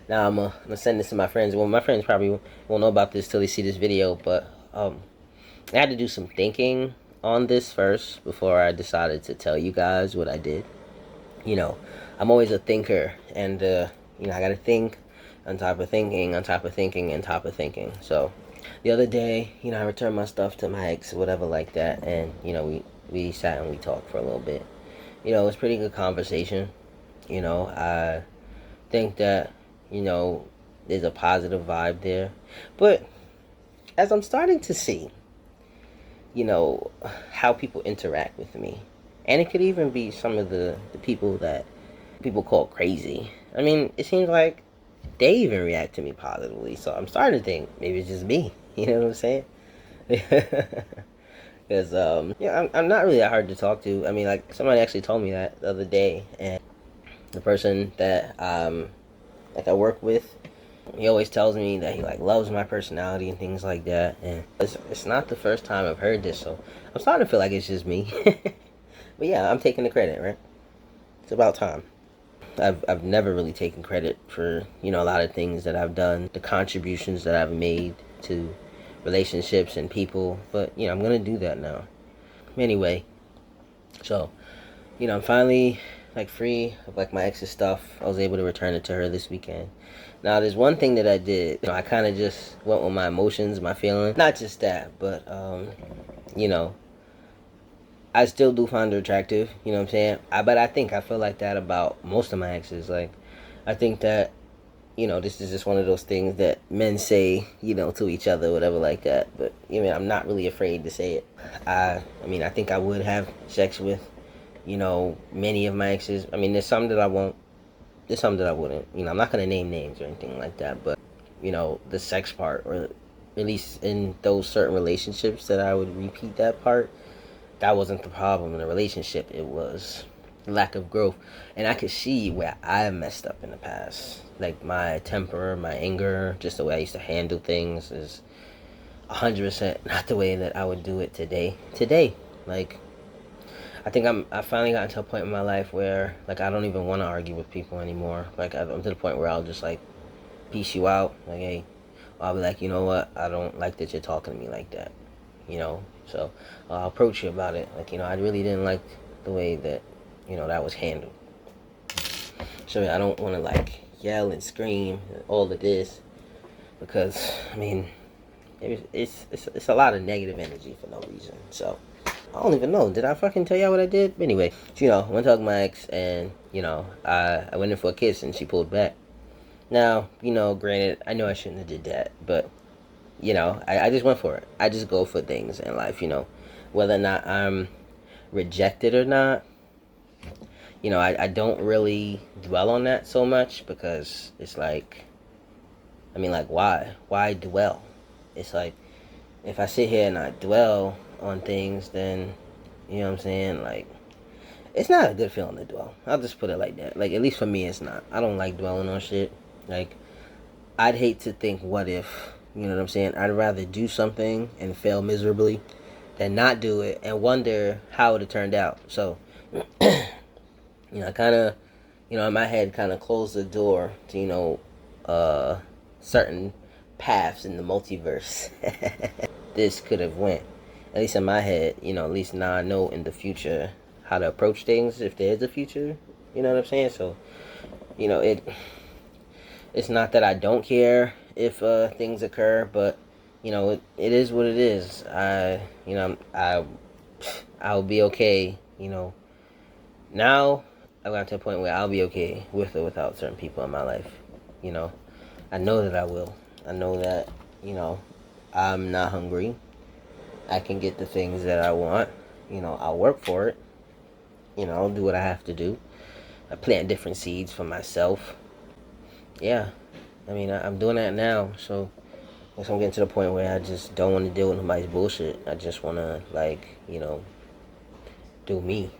Now I'm gonna send this to my friends. Well, my friends probably won't know about this till they see this video, but I had to do some thinking on this first before I decided to tell you guys what I did. You know, I'm always a thinker, and I gotta think on top of thinking, on top of thinking, on top of thinking. So the other day, I returned my stuff to my ex, whatever like that, and we sat and we talked for a little bit. It was pretty good conversation. I think that you know there's a positive vibe there, but as I'm starting to see, you know, how people interact with me, and it could even be some of the people that people call crazy. I mean, it seems like they even react to me positively. So I'm starting to think maybe it's just me. You know what I'm saying? Because I'm not really that hard to talk to. I mean, like somebody actually told me that the other day, and the person that like I work with, he always tells me that he like loves my personality and things like that. And it's not the first time I've heard this, so I'm starting to feel like it's just me. But yeah, I'm taking the credit, right? It's about time. I've never really taken credit for a lot of things that I've done, the contributions that I've made to relationships and people. But I'm gonna do that now. Anyway, so I'm finally like free of like my ex's stuff. I was able to return it to her this weekend. Now there's one thing that I did. I kind of just went with my emotions, my feelings. Not just that, but you know, I still do find her attractive. You know what I'm saying? But I feel like that about most of my exes. Like, I think that this is just one of those things that men say, to each other, whatever like that. But I'm not really afraid to say it. I think I would have sex with, many of my exes. I mean, there's some that I won't. There's some that I wouldn't. I'm not gonna name names or anything like that. But the sex part, or at least in those certain relationships that I would repeat that part. That wasn't the problem in the relationship. It was lack of growth, and I could see where I messed up in the past. Like my temper, my anger, just the way I used to handle things is 100% not the way that I would do it today. Like I think I finally gotten to a point in my life where like I don't even want to argue with people anymore. Like I'm to the point where I'll just like peace you out. Like hey, I'll be like, you know what? I don't like that you're talking to me like that. So I'll approach you about it. Like I really didn't like the way that that was handled. So I don't want to like yell and scream and all of this because I mean it's a lot of negative energy for no reason. So I don't even know. Did I fucking tell y'all what I did? But anyway, I went to hug my ex, and I went in for a kiss, and she pulled back. Now, granted, I know I shouldn't have did that, but I just went for it. I just go for things in life. Whether or not I'm rejected or not. I don't really dwell on that so much because it's like, I mean, like, why? Why dwell? It's like, if I sit here and I dwell on things, then, you know what I'm saying? Like, it's not a good feeling to dwell. I'll just put it like that. Like, at least for me, it's not. I don't like dwelling on shit. Like, I'd hate to think, what if, you know what I'm saying? I'd rather do something and fail miserably than not do it and wonder how it would have turned out. So, I kind of, in my head, kind of closed the door to, certain paths in the multiverse. This could have went. At least in my head, at least now I know in the future how to approach things if there is a future. You know what I'm saying? So, it's not that I don't care if things occur, but it is what it is. I'll be okay. Now I've got to a point where I'll be okay with or without certain people in my life. You know, I know that I will. I know that I'm not hungry. I can get the things that I want. I'll work for it. I'll do what I have to do. I plant different seeds for myself. Yeah, I mean, I'm doing that now, so I guess I'm getting to the point where I just don't want to deal with nobody's bullshit. I just want to, like, do me.